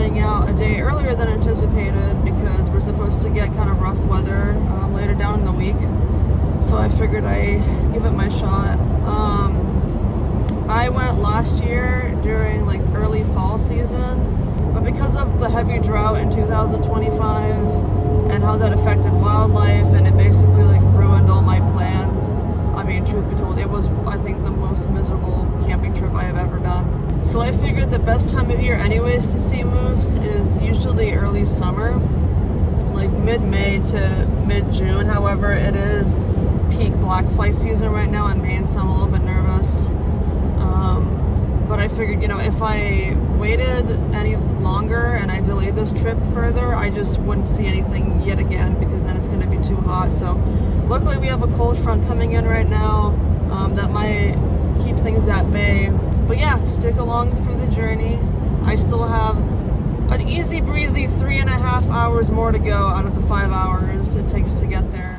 heading out a day earlier than anticipated because we're supposed to get kind of rough weather later down in the week. So I figured I'd give it my shot. I went last year during like early fall season, but because of the heavy drought in 2025 and how that affected wildlife, and it basically like ruined all my plans. I mean, truth be told, it was, I think, the most miserable camping trip I have ever done. So I figured the best time of year anyways to see moose is usually early summer, like mid-May to mid-June. However, it is peak black fly season right now in Maine, so I'm a little bit nervous. But I figured, you know, if I waited any longer and I delayed this trip further, I just wouldn't see anything yet again because then it's going to be too hot. So luckily we have a cold front coming in right now that might keep things at bay. But yeah, stick along for the journey. I still have an easy breezy 3.5 hours more to go out of the 5 hours it takes to get there.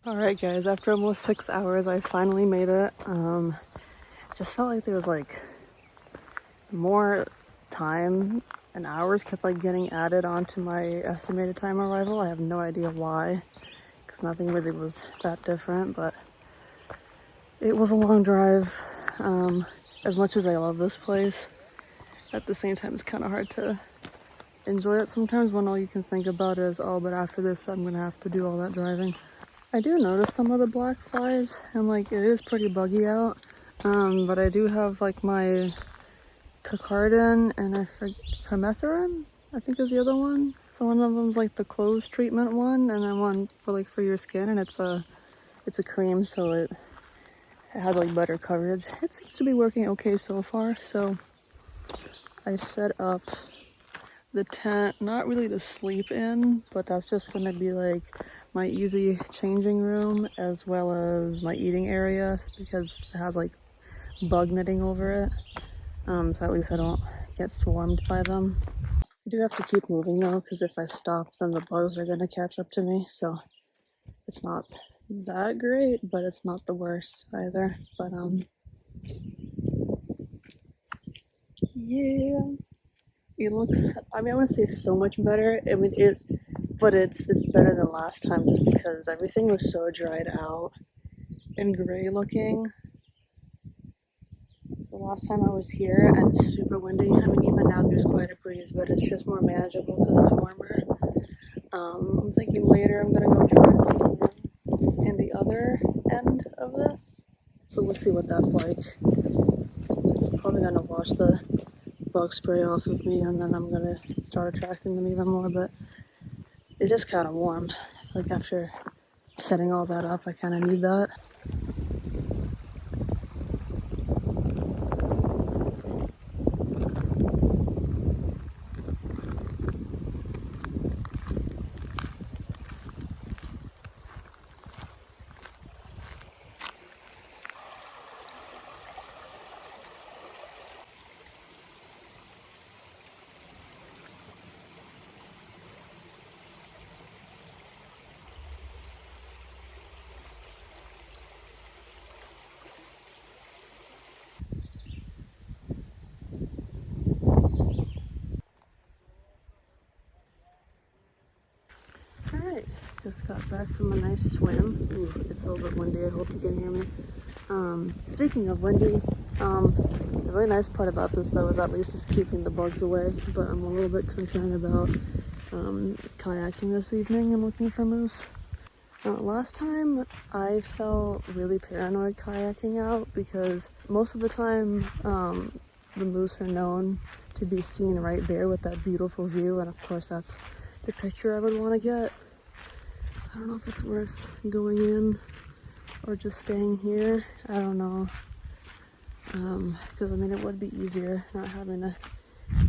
Alright guys, after almost 6 hours I finally made it. Just felt like there was like more time and hours kept like getting added onto my estimated time arrival. I have no idea why, because nothing really was that different, but it was a long drive. As much as I love this place, at the same time it's kind of hard to enjoy it sometimes when all you can think about is, oh, but after this I'm gonna have to do all that driving. I do notice some of the black flies, and like it is pretty buggy out, but I do have like my Picardin and I forget, permethrin I think is the other one. So one of them's like the clothes treatment one, and then one for like for your skin, and it's a cream, so it has like better coverage. It seems to be working okay so far. So I set up the tent, not really to sleep in, but that's just gonna be like my easy changing room as well as my eating area, because it has like bug netting over it, so at least I don't get swarmed by them. I do have to keep moving though, because if I stop then the bugs are gonna catch up to me, so it's not that great, but it's not the worst either. But yeah, it looks, I mean, I wouldn't say so much better. I mean, but it's better than last time, just because everything was so dried out and gray looking the last time I was here, and it's super windy. I mean, even now there's quite a breeze, but it's just more manageable because it's warmer. I'm thinking later I'm gonna go try some in the other end of this, So we'll see what that's like. It's probably gonna wash the bug spray off of me, and then I'm gonna start attracting them even more, but it is kind of warm. I feel like after setting all that up, I kind of need that. Alright, just got back from a nice swim. Ooh, it's a little bit windy, I hope you can hear me. Speaking of windy, the really nice part about this though is at least it's keeping the bugs away, but I'm a little bit concerned about kayaking this evening and looking for moose. Last time I felt really paranoid kayaking out because most of the time the moose are known to be seen right there with that beautiful view, and of course that's the picture I would want to get. So I don't know if it's worth going in or just staying here. I don't know. Because I mean it would be easier not having to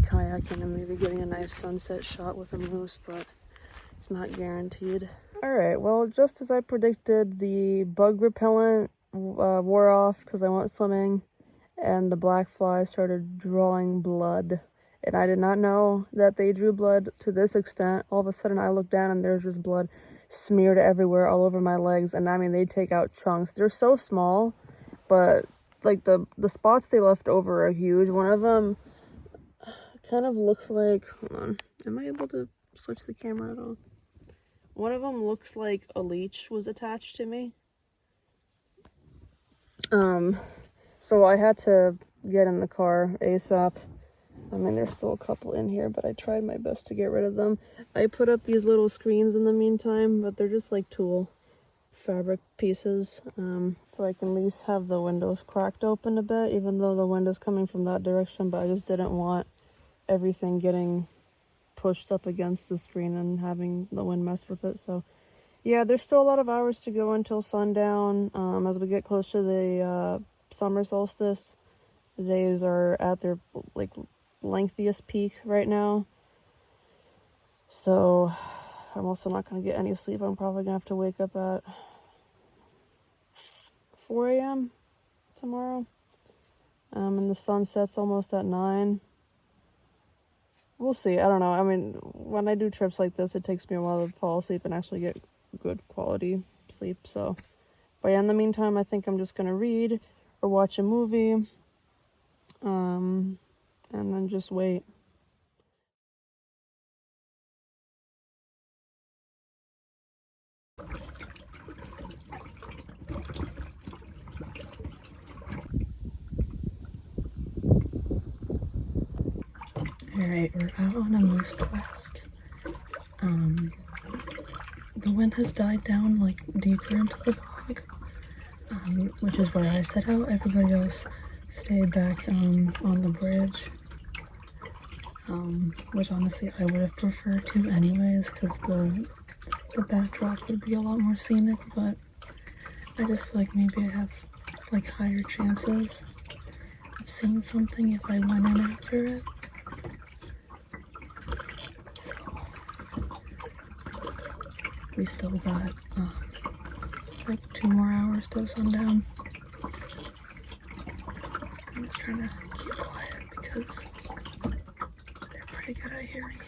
kayak in and maybe getting a nice sunset shot with a moose, but it's not guaranteed. Alright, well, just as I predicted, the bug repellent wore off because I went swimming, and the black flies started drawing blood. And I did not know that they drew blood to this extent. All of a sudden I looked down and there's just blood smeared everywhere all over my legs, and I mean they take out chunks. They're so small, but like the spots they left over are huge. One of them kind of looks like, hold on, am I able to switch the camera at all? One of them looks like a leech was attached to me. So I had to get in the car ASAP. I mean, there's still a couple in here, but I tried my best to get rid of them. I put up these little screens in the meantime, but they're just like tulle fabric pieces, so I can at least have the windows cracked open a bit, even though the window's coming from that direction, but I just didn't want everything getting pushed up against the screen and having the wind mess with it. So yeah, there's still a lot of hours to go until sundown. As we get close to the summer solstice, the days are at their like lengthiest peak right now. So I'm also not going to get any sleep. I'm probably going to have to wake up at 4 a.m. tomorrow. And the sun sets almost at 9. We'll see. I don't know. I mean, when I do trips like this, it takes me a while to fall asleep and actually get good quality sleep. So, but yeah, in the meantime, I think I'm just going to read or watch a movie. And then just wait. Alright, we're out on a moose quest. The wind has died down like deeper into the bog, which is where I set out. Everybody else stayed back on the bridge, which honestly I would have preferred to anyways, because the backdrop would be a lot more scenic, but I just feel like maybe I have like higher chances of seeing something if I went in after it. So we still got like 2 more hours till sundown. I'm just trying to keep quiet because they're pretty good at hearing you.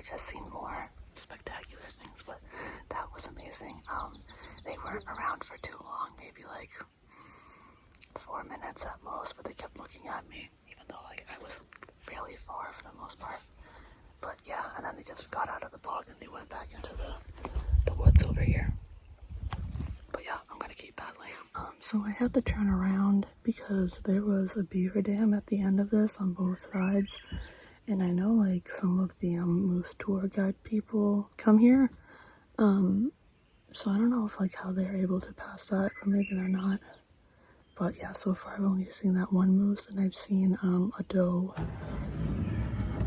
just seen more spectacular things, but that was amazing. They weren't around for too long, maybe like 4 minutes at most, but they kept looking at me, even though like I was fairly far for the most part. But yeah, and then they just got out of the bog and they went back into the woods over here. But yeah, I'm gonna keep paddling. So I had to turn around because there was a beaver dam at the end of this on both sides. And I know like some of the moose tour guide people come here. So I don't know if like how they're able to pass that, or maybe they're not. But yeah, so far I've only seen that one moose, and I've seen a doe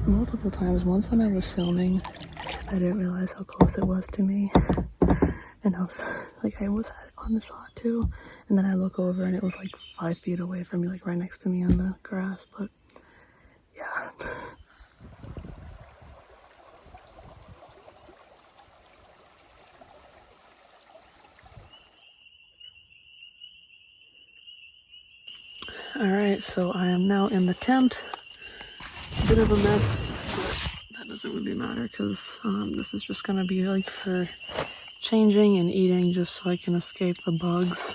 multiple times. Once when I was filming, I didn't realize how close it was to me. And I was like, I almost had it on the shot too. And then I look over and it was like 5 feet away from me, like right next to me on the grass. But yeah. Alright, so I am now in the tent. It's a bit of a mess, but that doesn't really matter because this is just going to be like for changing and eating, just so I can escape the bugs.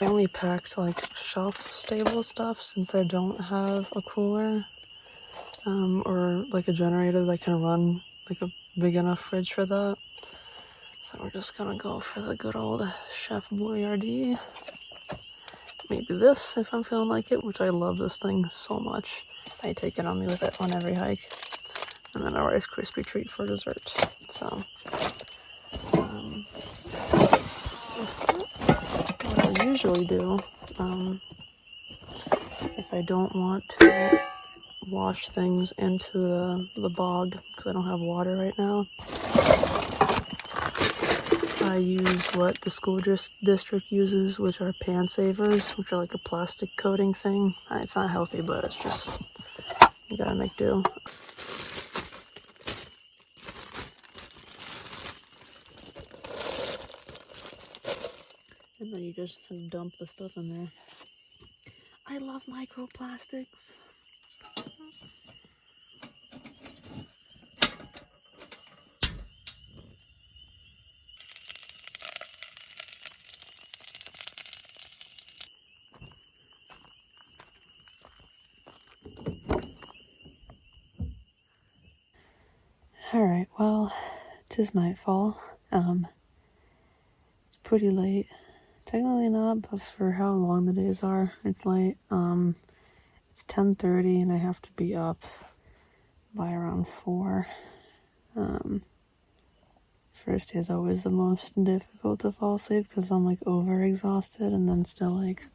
I only packed like shelf stable stuff since I don't have a cooler or like a generator that can run like a big enough fridge for that. So we're just gonna go for the good old Chef Boyardee. Maybe this if I'm feeling like it, which I love this thing so much. I take it on me with it on every hike. And then a Rice Krispie treat for dessert. So what I usually do, if I don't want to wash things into the bog, because I don't have water right now, I use what the school district uses, which are pan savers, which are like a plastic coating thing. It's not healthy, but it's just, you gotta make do. And then you just dump the stuff in there. I love microplastics. Alright, well, 'tis nightfall. It's pretty late. Technically not, but for how long the days are, it's late. It's 10:30 and I have to be up by around 4. First day is always the most difficult to fall asleep because I'm like over exhausted, and then still like,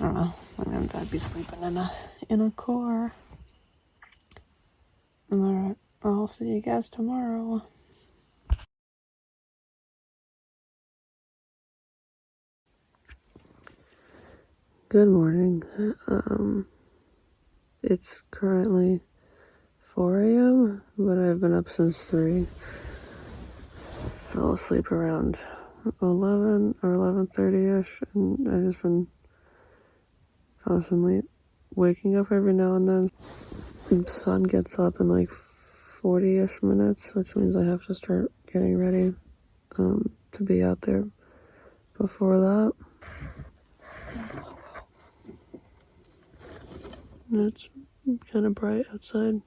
I don't know, I'd be sleeping in a car. Alright, I'll see you guys tomorrow. Good morning. It's currently 4 a.m., but I've been up since 3. Fell asleep around 11 or 11:30ish, and I've just been constantly waking up every now and then. The sun gets up in like 40-ish minutes, which means I have to start getting ready to be out there before that. And it's kind of bright outside.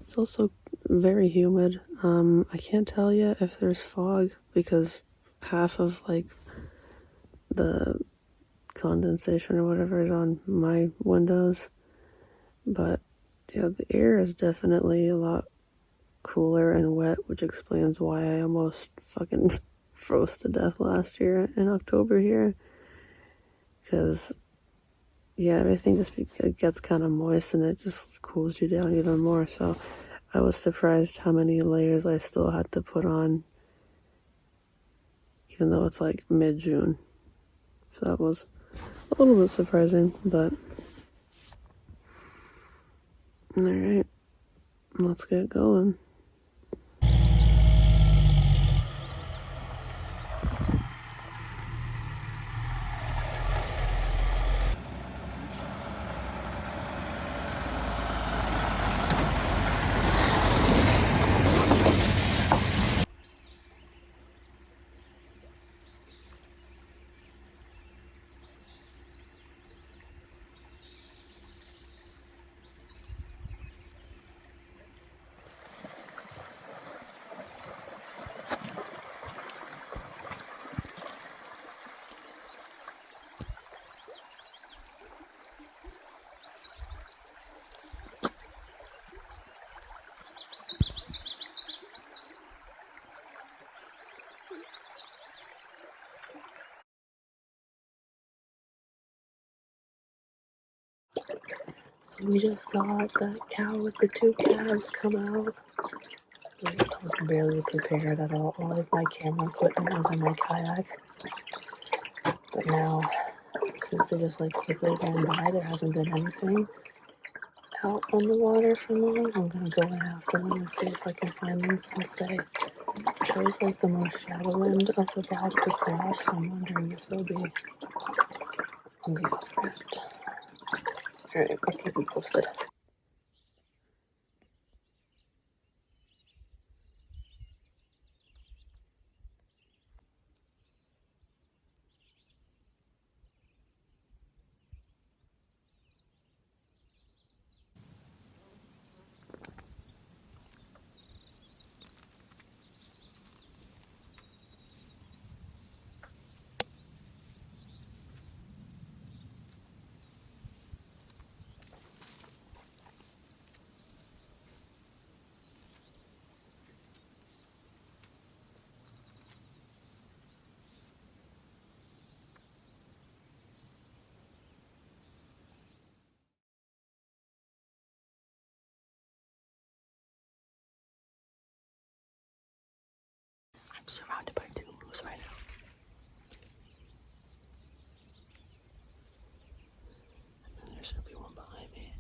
It's also very humid. I can't tell yet if there's fog because half of like the condensation or whatever is on my windows. But yeah, the air is definitely a lot cooler and wet, which explains why I almost fucking froze to death last year in October here. Because yeah, everything just gets kind of moist and it just cools you down even more. So I was surprised how many layers I still had to put on, even though it's like mid-June. So that was a little bit surprising, but alright, let's get going. So we just saw that cow with the two calves come out. I was barely prepared at all. Like my camera equipment was in my kayak. But now, since they just like quickly ran by, there hasn't been anything out on the water for long. I'm gonna go in after them and see if I can find them since they chose like the more shallow end of the bog to cross. So I'm wondering if they'll be on the other end. Alright, I'll keep you posted. I'm surrounded by two moose right now. And there should be one behind me.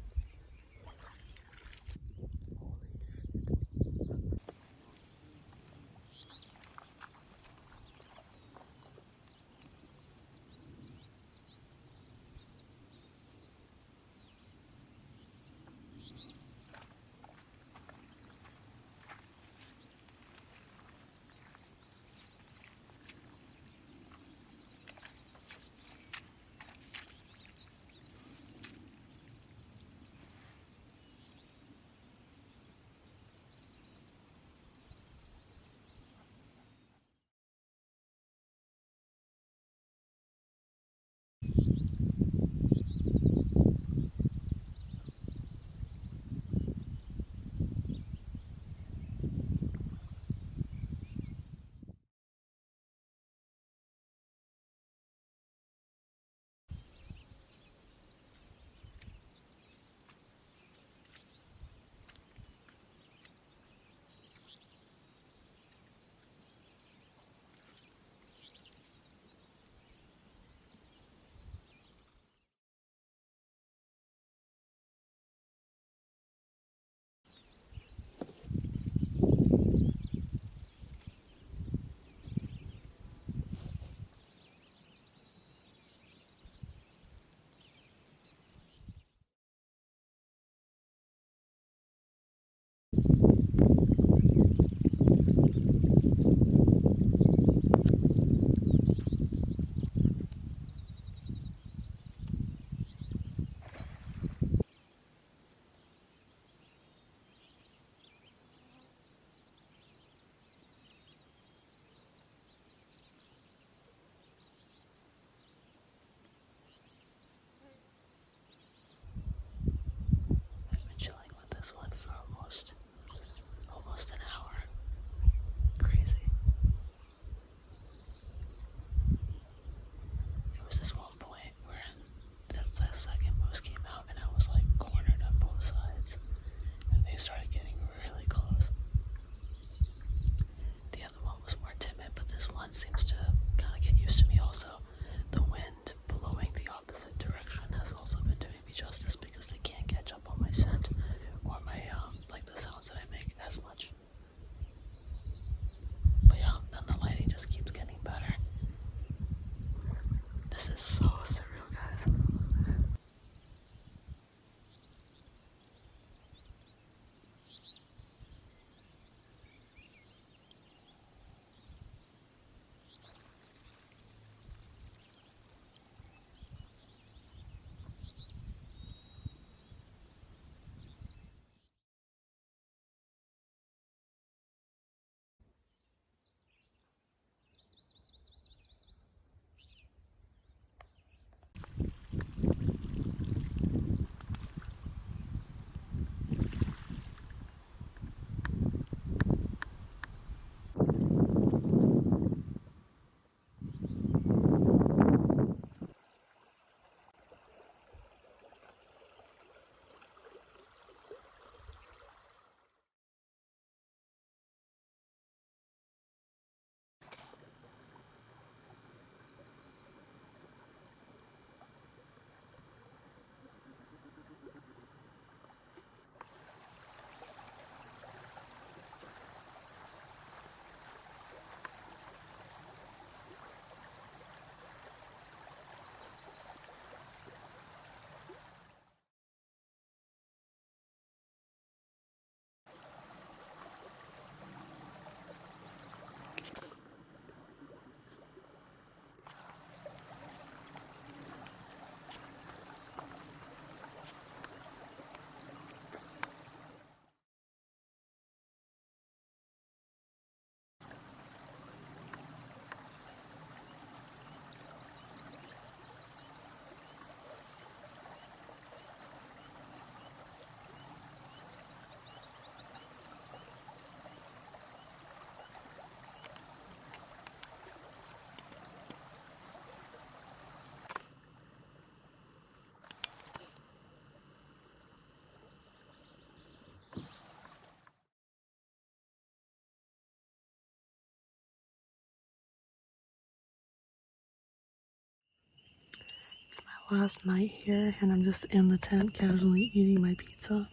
last night here, and I'm just in the tent casually eating my pizza.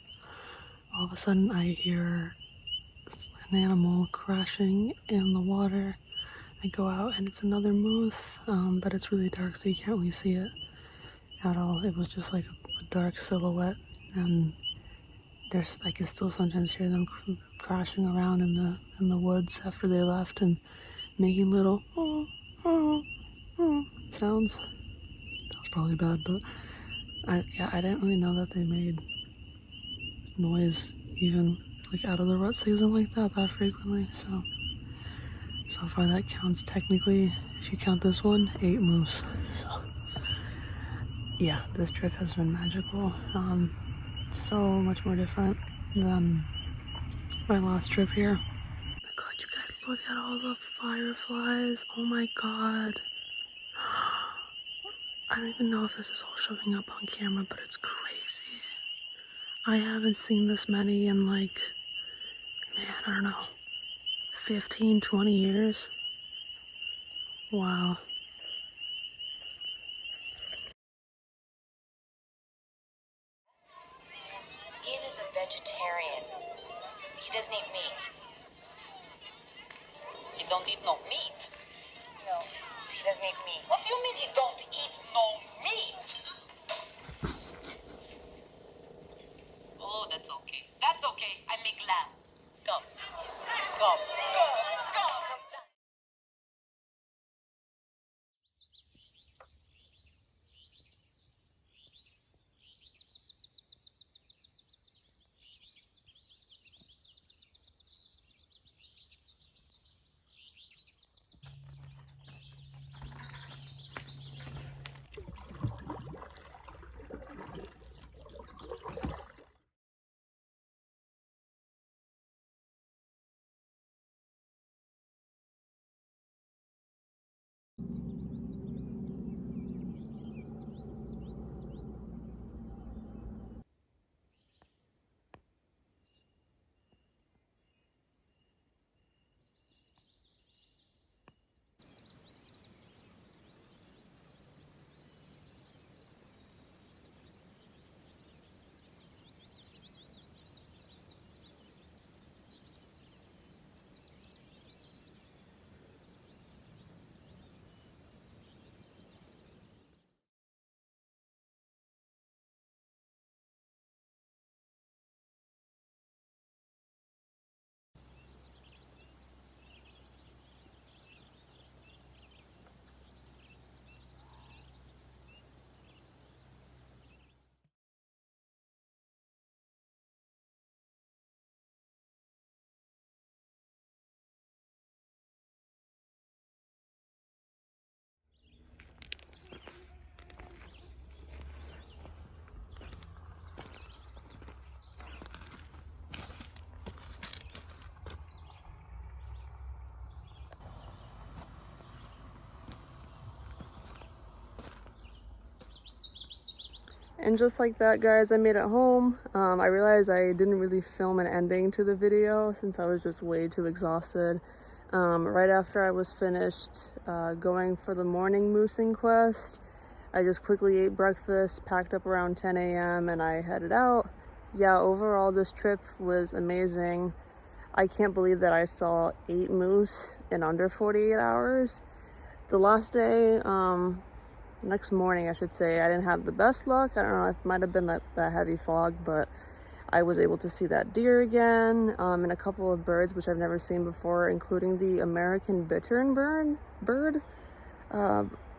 All of a sudden I hear an animal crashing in the water. I go out and it's another moose, but it's really dark so you can't really see it at all. It was just like a dark silhouette, and I can still sometimes hear them crashing around in the woods after they left and making little sounds. That was probably bad, but I didn't really know that they made noise even like out of the rut season like that frequently. So far that counts technically, if you count this one, 8 moose. So yeah, this trip has been magical. So much more different than my last trip here. Oh my god, you guys, look at all the fireflies. Oh my god. I don't even know if this is all showing up on camera, but it's crazy. I haven't seen this many in like, man, I don't know, 15, 20 years. Wow. Ian is a vegetarian. He doesn't eat meat. You don't eat no meat? No, he doesn't eat meat. What do you mean you don't eat no meat? Oh, that's okay. That's okay. I make lamb. Come. Come. Come. And just like that, guys, I made it home. I realized I didn't really film an ending to the video since I was just way too exhausted. Right after I was finished going for the morning moosing quest, I just quickly ate breakfast, packed up around 10 a.m. and I headed out. Yeah, overall this trip was amazing. I can't believe that I saw 8 moose in under 48 hours. The last day, next morning I should say, I didn't have the best luck. I don't know, it might have been that heavy fog, but I was able to see that deer again, and a couple of birds which I've never seen before, including the American bittern bird.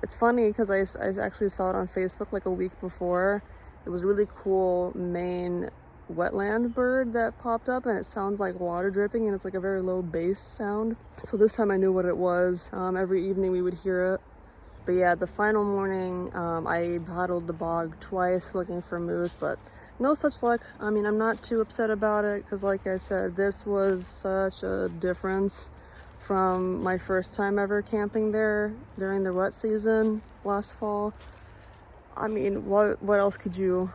It's funny because I actually saw it on Facebook like a week before. It was a really cool Maine wetland bird that popped up, and it sounds like water dripping, and it's like a very low bass sound. So this time I knew what it was. Every evening we would hear it. But yeah, the final morning, I paddled the bog twice looking for moose, but no such luck. I mean, I'm not too upset about it because, like I said, this was such a difference from my first time ever camping there during the rut season last fall. I mean, what else could you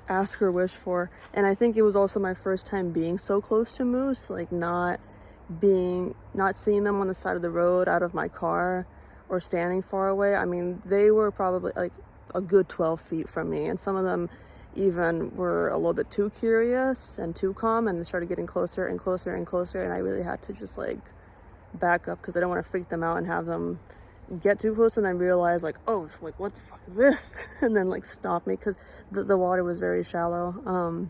ask or wish for? And I think it was also my first time being so close to moose, like not seeing them on the side of the road out of my car or standing far away. I mean, they were probably like a good 12 feet from me, and some of them even were a little bit too curious and too calm, and they started getting closer and closer and closer, and I really had to just like back up because I don't want to freak them out and have them get too close and then realize like, oh, like what the fuck is this, and then like stop me because the water was very shallow.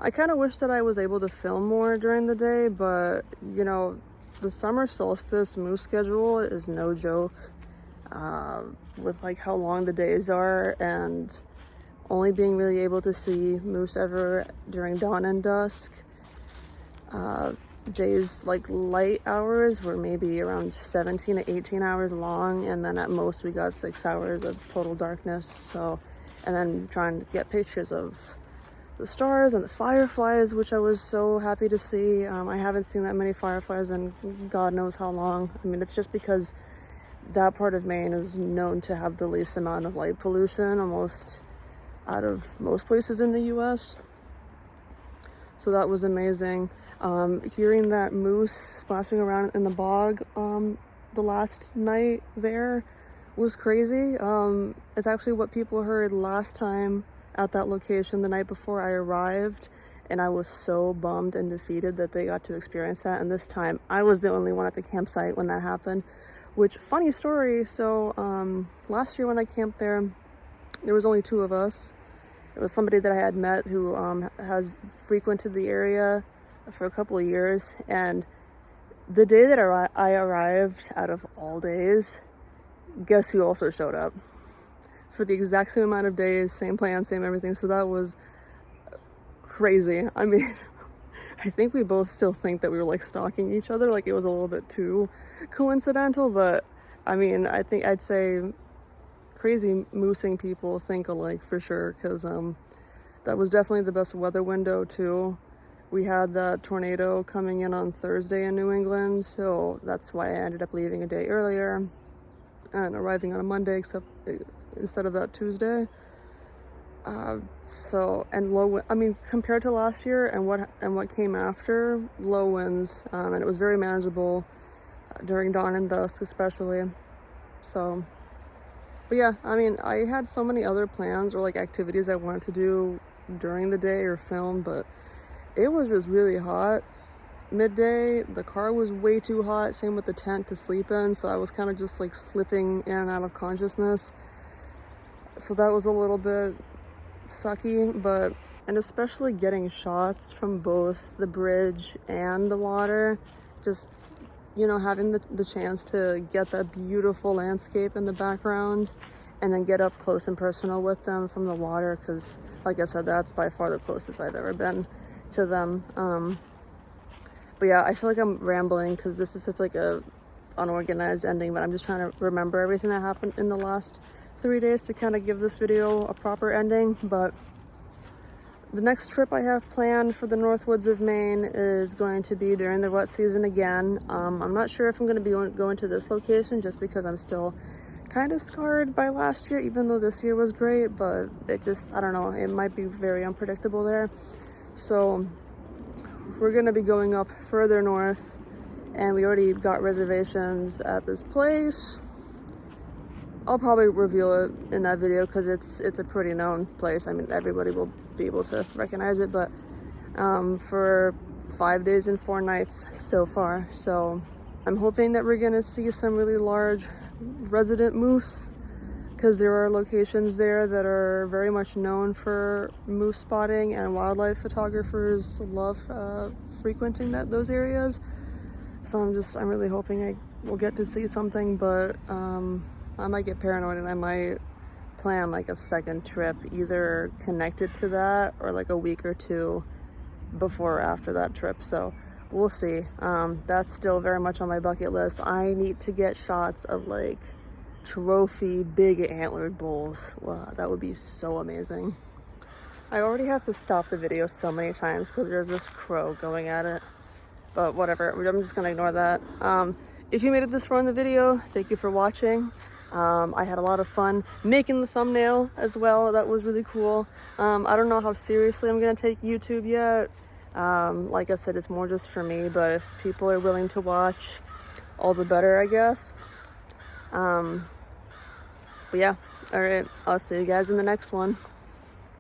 I kind of wish that I was able to film more during the day, but you know, the summer solstice moose schedule is no joke, with like how long the days are, and only being really able to see moose ever during dawn and dusk. Days like light hours were maybe around 17 to 18 hours long, and then at most we got 6 hours of total darkness. So, and then trying to get pictures of the stars and the fireflies, which I was so happy to see. I haven't seen that many fireflies in God knows how long. I mean, it's just because that part of Maine is known to have the least amount of light pollution almost out of most places in the US. So that was amazing. Hearing that moose splashing around in the bog the last night there was crazy. It's actually what people heard last time at that location the night before I arrived, and I was so bummed and defeated that they got to experience that. And this time I was the only one at the campsite when that happened, which, funny story, so last year when I camped there was only 2 of us. It was somebody that I had met who has frequented the area for a couple of years, and the day that I arrived, out of all days, guess who also showed up? For the exact same amount of days, same plan, same everything. So that was crazy. I mean, I think we both still think that we were like stalking each other, like it was a little bit too coincidental, but I mean, I think I'd say crazy moosing people think alike for sure, because that was definitely the best weather window too. We had that tornado coming in on Thursday in New England, so that's why I ended up leaving a day earlier and arriving on a Monday instead of that Tuesday. So, and I mean, compared to last year and what came after, low winds, and it was very manageable during dawn and dusk especially. So, but yeah, I mean, I had so many other plans or like activities I wanted to do during the day or film, but it was just really hot midday. The car was way too hot, same with the tent to sleep in, so I was kind of just like slipping in and out of consciousness. So that was a little bit sucky, and especially getting shots from both the bridge and the water, just, you know, having the chance to get that beautiful landscape in the background and then get up close and personal with them from the water, because like I said, that's by far the closest I've ever been to them. But yeah, I feel like I'm rambling because this is such like a unorganized ending, but I'm just trying to remember everything that happened in the last 3 days to kind of give this video a proper ending. But the next trip I have planned for the North Woods of Maine is going to be during the wet season again. I'm not sure if I'm going to be going to this location just because I'm still kind of scarred by last year, even though this year was great, but it just, I don't know, it might be very unpredictable there. So we're going to be going up further north, and we already got reservations at this place. I'll probably reveal it in that video because it's a pretty known place. I mean, everybody will be able to recognize it, but for 5 days and 4 nights so far. So I'm hoping that we're gonna see some really large resident moose, because there are locations there that are very much known for moose spotting, and wildlife photographers love frequenting those areas. So I'm really hoping I will get to see something, but I might get paranoid and I might plan like a second trip either connected to that or like a week or 2 before or after that trip. So we'll see. That's still very much on my bucket list. I need to get shots of like trophy big antlered bulls. Wow, that would be so amazing. I already have to stop the video so many times because there's this crow going at it, but whatever, I'm just gonna ignore that. If you made it this far in the video, thank you for watching. I had a lot of fun making the thumbnail as well. That was really cool. I don't know how seriously I'm gonna take YouTube yet. Like I said, it's more just for me, but if people are willing to watch, all the better, I guess. But yeah, alright, I'll see you guys in the next one.